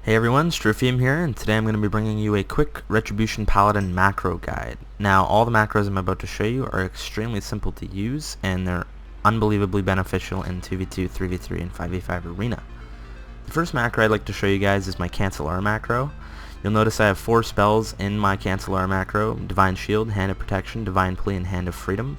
Hey everyone, Struffium here, and today I'm going to be bringing you a quick Retribution Paladin macro guide. Now, all the macros I'm about to show you are extremely simple to use, and they're unbelievably beneficial in 2v2, 3v3, and 5v5 arena. The first macro I'd like to show you guys is my cancelaura macro. You'll notice I have 4 spells in my cancelaura macro: Divine Shield, Hand of Protection, Divine Plea, and Hand of Freedom.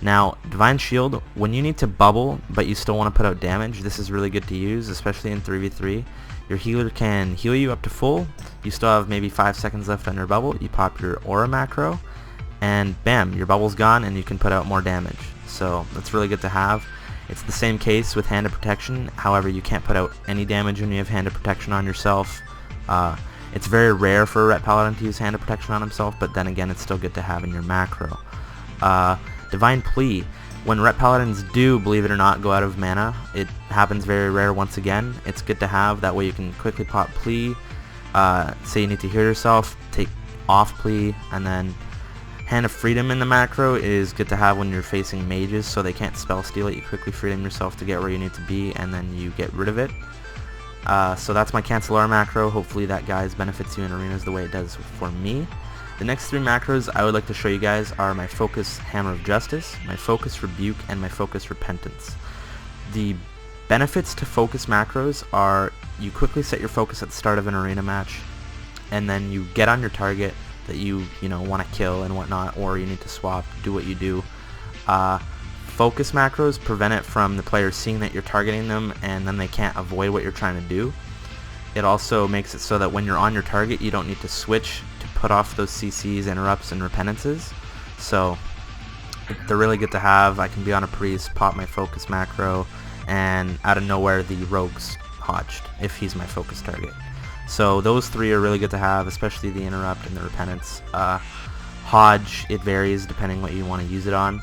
Now, Divine Shield, when you need to bubble but you still want to put out damage, this is really good to use, especially in 3v3. Your healer can heal you up to full. You still have maybe 5 seconds left on your bubble. You pop your aura macro, and bam, your bubble's gone and you can put out more damage. So that's really good to have. It's the same case with Hand of Protection. However, you can't put out any damage when you have Hand of Protection on yourself. It's very rare for a Ret Paladin to use Hand of Protection on himself, but then again, it's still good to have in your macro. Divine Plea. When Ret Paladins do, believe it or not, go out of mana, it happens very rare once again. It's good to have, that way you can quickly pop Plea. Say you need to heal yourself, take off Plea, and then Hand of Freedom in the macro is good to have when you're facing mages, so they can't spell steal it. You quickly freedom yourself to get where you need to be, and then you get rid of it. So that's my cancelaura macro. Hopefully that, guys, benefits you in arenas the way it does for me. The next 3 macros I would like to show you guys are my Focus Hammer of Justice, my Focus Rebuke, and my Focus Repentance. The benefits to focus macros are you quickly set your focus at the start of an arena match, and then you get on your target that you want to kill and whatnot, or you need to swap, do what you do. Focus macros prevent it from the players seeing that you're targeting them, and then they can't avoid what you're trying to do. It also makes it so that when you're on your target, you don't need to switch to put off those CCs, interrupts, and repentances. So they're really good to have. I can be on a priest, pop my focus macro, and out of nowhere the rogue's hodged if he's my focus target. So those 3 are really good to have, especially the interrupt and the repentance. Hodge, it varies depending what you want to use it on.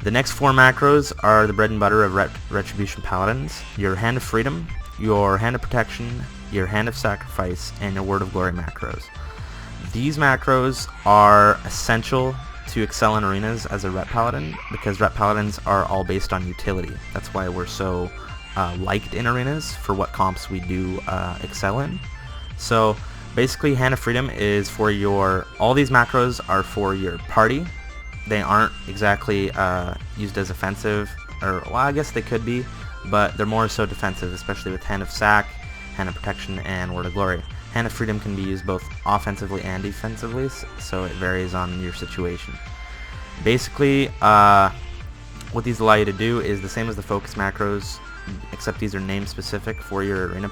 The next 4 macros are the bread and butter of Retribution Paladins: your Hand of Freedom, your Hand of Protection, your Hand of Sacrifice, and your Word of Glory macros. These macros are essential to excel in arenas as a Ret Paladin, because Ret Paladins are all based on utility. That's why we're so liked in arenas for what comps we do excel in. So basically, Hand of Freedom is for all these macros are for your party. They aren't exactly used as offensive, or well, I guess they could be, but they're more so defensive, especially with Hand of Sac, Hand of Protection, and Word of Glory. Hand of Freedom can be used both offensively and defensively, so it varies on your situation. Basically, what these allow you to do is the same as the focus macros, except these are name specific for your arena,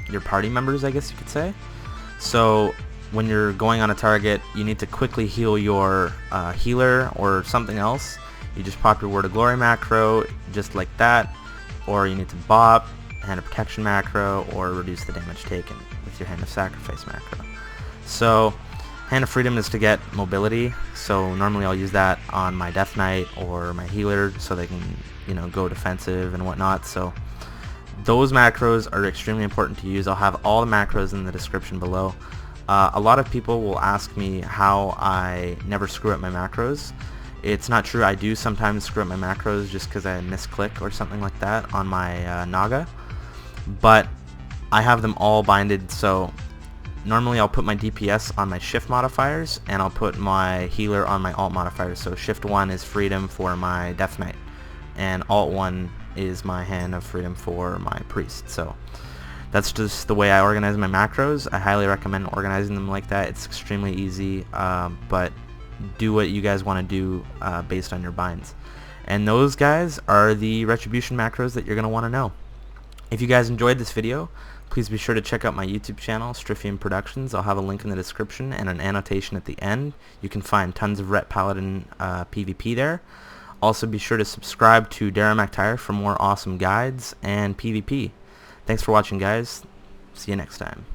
your party members, I guess you could say. So when you're going on a target, you need to quickly heal your healer or something else. You just pop your Word of Glory macro just like that, or you need to bop Hand of Protection macro, or reduce the damage taken with your Hand of Sacrifice macro. So Hand of Freedom is to get mobility, so normally I'll use that on my Death Knight or my healer so they can go defensive and whatnot. So those macros are extremely important to use. I'll have all the macros in the description below. A lot of people will ask me how I never screw up my macros. It's not true. I do sometimes screw up my macros just because I misclick or something like that on my Naga, but I have them all binded. So normally I'll put my DPS on my shift modifiers, and I'll put my healer on my alt modifiers. So shift 1 is freedom for my Death Knight, and alt 1 is my Hand of Freedom for my priest. So that's just the way I organize my macros. I highly recommend organizing them like that. It's extremely easy, but do what you guys want to do based on your binds. And those, guys, are the Retribution macros that you're going to want to know. If you guys enjoyed this video, please be sure to check out my YouTube channel, Struffium Productions. I'll have a link in the description and an annotation at the end. You can find tons of Ret Paladin PvP there. Also be sure to subscribe to DaraMactire for more awesome guides and PvP. Thanks for watching, guys. See you next time.